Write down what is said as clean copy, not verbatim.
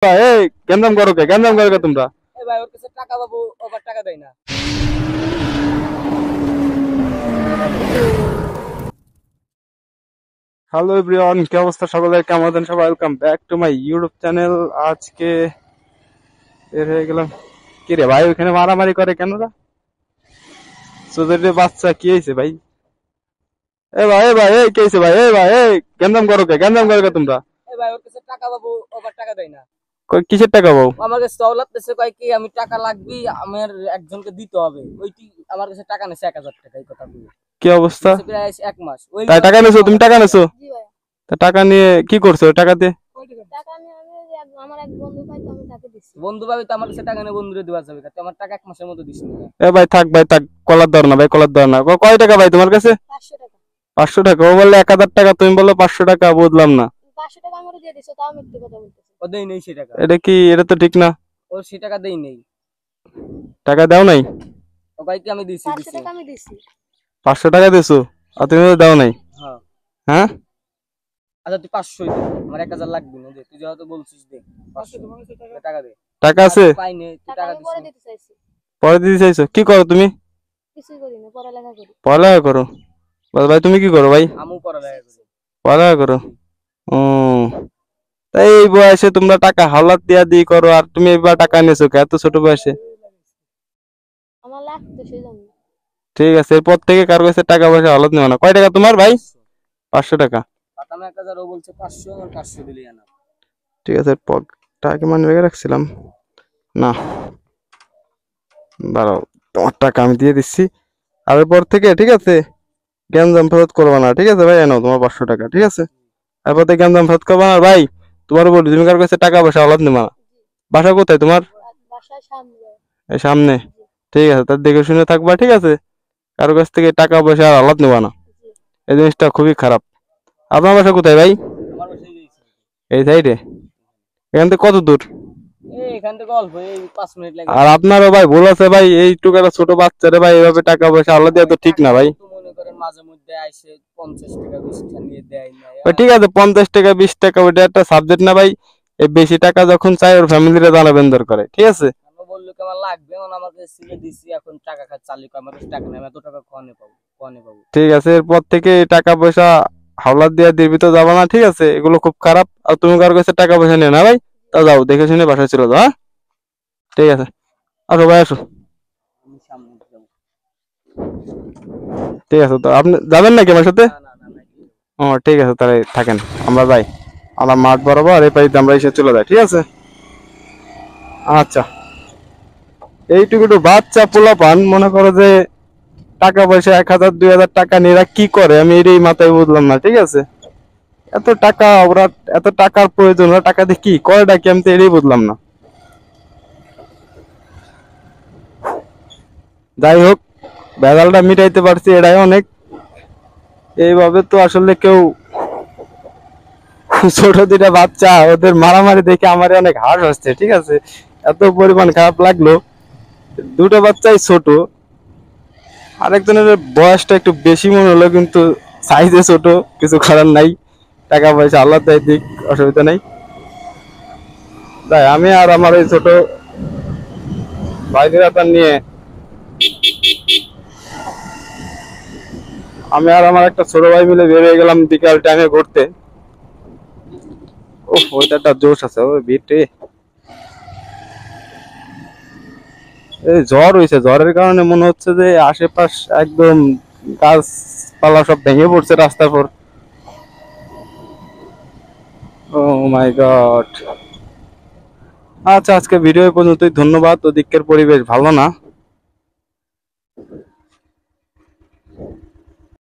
এই গেন্দাম করো কে তোমরা? এ ভাই ওর কাছে টাকা বাবু ওভার টাকা দেয় না। হ্যালো এভরিওয়ান, কি অবস্থা সকলের? কেমন আছেন সবাই? Welcome back to my YouTube channel. আজকে বের হয়ে গেলাম। কি রে ভাই, ওখানে মারামারি করে কেন রা? তোদের বাচ্চা কি হয়েছে ভাই? এই কি হয়েছে ভাই? এই গেন্দাম করো কে তোমরা? এ ভাই ওর কাছে টাকা বাবু ওভার টাকা দেয় না। কিসের টাকা বউ? আমার কাছে সওলাত দেশে কয় কি আমি টাকা লাগবি আমার একজনকে দিতে হবে, ওইটি আমার কাছে টাকা নেছে 1000 টাকা। এই কথা বলি কি অবস্থা? প্রায় 1 মাস ওই তাই টাকা নেছো? তুমি টাকা নেছো? জি ভাই। তা টাকা নিয়ে কি করছো টাকা দিয়ে? টাকা নিয়ে আমি আমার এক বন্ধু পাই তো আমি তাকে দিছি। বন্ধু ভাবি তো আমার কাছে টাকা নেই, বন্ধুরে দেওয়া যাবে না। আমার টাকা 1 মাসের মতো দিস না। এ ভাই থাক কলার ধর না ভাই, কলার ধর না। কয় টাকা ভাই তোমার কাছে? 500 টাকা। 500 টাকা? ও বললে 1000 টাকা, তুমি বললো 500 টাকা, বুঝলাম না। 500 টাকা আমারে দিয়ে দিছো, তাও মিথ্যে কথা বলতেছে। ও দেই নেই সে টাকা। এটা তো ঠিক না। ও সে টাকা দেই নেই। টাকা দাও নাই? ও ভাই কি আমি দিছি 500 টাকা আমি দিছি। 500 টাকা দিছো আর তুমি তো দাও নাই? হ্যাঁ। হ্যাঁ আচ্ছা তুই 500 দে, আমার 1000 লাগবে না। দে তুই যেহেতু বলছিস দে 500 টাকা দে। টাকা আছে? পাই নে তুই টাকা টাকা আমি দিস। পরে দিতে চাইছি। পরে দিতে চাইছো? কি করো তুমি? কিছুই করি না, পড়ালেখা করি। পড়ালেখা করো? ভাই তুমি কি করো ভাই? আমু পড়ালেখা করি। পড়ালেখা করো? ও, তাই এই বয়সে তোমরা টাকা হাওলাত দিয়া দিয়ে করো, আর তুমি এবার টাকা নিয়েছো কে এত ছোট বয়সে? আমার লাগতো সেজন্য। ঠিক আছে, এরপর থেকে কারো কাছে টাকা পয়সা হাওলাত নেওয়া না। কয় টাকা তোমার ভাই? 500 টাকা? পাতামে 1000, ও বলছে 500, আমার 500 দিলেই আনা। ঠিক আছে, টাকা মানে রেখে রাখছিলাম না। দাঁড়াও, তোমার টাকা আমি দিয়ে দিচ্ছি। আর এরপর থেকে ঠিক আছে গ্যাঞ্জাম ফেরত করবা না, ঠিক আছে ভাই? এনো তোমার 500 টাকা, ঠিক আছে? এরপর থেকে গ্যাঞ্জাম ফেরত করবা না ভাই। তোমার বলি, তুমি কারো কাছে টাকা পয়সা হাওলাত নেবা না। বাসা কোথায় তোমার? বাসার সামনে। এই সামনে? ঠিক আছে, তার দেখে শুনে থাকবা, ঠিক আছে? কারো কাছ থেকে টাকা পয়সা আর হাওলাত নেবা না। এই জিনিসটা খুবই খারাপ। আপনার বাসা কোথায় ভাই? আমার বাসায় গেছি। এই সাইডে? এখান থেকে কত দূর? এই এখান থেকে অল্প, এই 5 মিনিট লাগে। আর আপনারও ভাই ভুল আছে ভাই, এইটুকু একটা ছোট বাচ্চারে ভাই এভাবে টাকা পয়সা হাওলাত দেওয়া তো ঠিক না ভাই। তো মনে করেন মাঝে মধ্যে আইসে 50 টাকা 20 টাকা নিয়ে দেয় না। ভাই ঠিক আছে, 50 টাকা 20 টাকা ওইটা একটা সাবজেক্ট না ভাই। এই বেশি টাকা যখন চাই ওর ফ্যামিলিরে জানাবেন দরকার, ঠিক আছে? আমি বললো কি আমার লাগবে, মানে আমার কাছে ছিলে দিছি, এখন টাকা খা চালু কর, আমার কাছে টাকা নেই, আমি এত টাকা কোনে পাবো। ঠিক আছে, এরপর থেকে এই টাকা পয়সা হাওলাত দিয়ে দিবি তো যাবা না, ঠিক আছে? এগুলো খুব খারাপ। আর তুমি কারো কাছে টাকা পয়সা নিও না ভাই। তা যাও, দেখে শুনে বাসায় চলে যাও, হ্যাঁ? ঠিক আছে, আসো ভাই আসো। আমি সামনে যাবো। ঠিক আছে, তো আপনি যাবেন নাকি আমার সাথে? না না না না। ও ঠিক আছে, তাহলে থাকেন, আমরা যাই। আমরা মাঠ বরাবর এই পাইতে আমরা এসে চলে যাই, ঠিক আছে? আচ্ছা, এইটুকু বাচ্চা পোলা পান মনে করো যে টাকা পয়সা 1000 2000 টাকা নিয়ে কি করে, আমি এটাই মাথায় বুঝলাম না, ঠিক আছে? এত টাকা ওরা, এত টাকার প্রয়োজন, ওরা টাকা দিয়ে কি করে ডাকি, আমি তো এটাই বুঝলাম না। যাই হোক, ভেজালটা মিটাইতে পারছি, এটাই অনেক। এইভাবে তো আসলে কেউ, ছোট দুইটা বাচ্চা ওদের মারামারি দেখে আমার অনেক হার্ট হচ্ছে, ঠিক আছে? এত পরিমাণ খারাপ লাগলো। দুটো বাচ্চাই ছোট, আরেকজনের বয়সটা একটু বেশি মনে হলো, কিন্তু সাইজে ছোট। কিছু করার নাই, টাকা পয়সা আল্লাহ দেয় দিক, অসুবিধা নেই। তাই আমি আর আমার এই ছোট ভাইদের নিয়ে, আমি আর আমার একটা ছোট ভাই মিলে বেরিয়ে গেলাম বিকাল টাইমে ঘুরতে। ওহ, ওইটা জোশ আছে ওই ভিড়ে। এই ঝড় হয়েছে, ঝড়ের কারণে মনে হচ্ছে যে আশেপাশ একদম গাছপালা সব ভেঙে পড়ছে রাস্তার পর। ও মাই গড। আচ্ছা, আজকে ভিডিও পর্যন্তই, ধন্যবাদ। ওদিকের পরিবেশ ভালো না।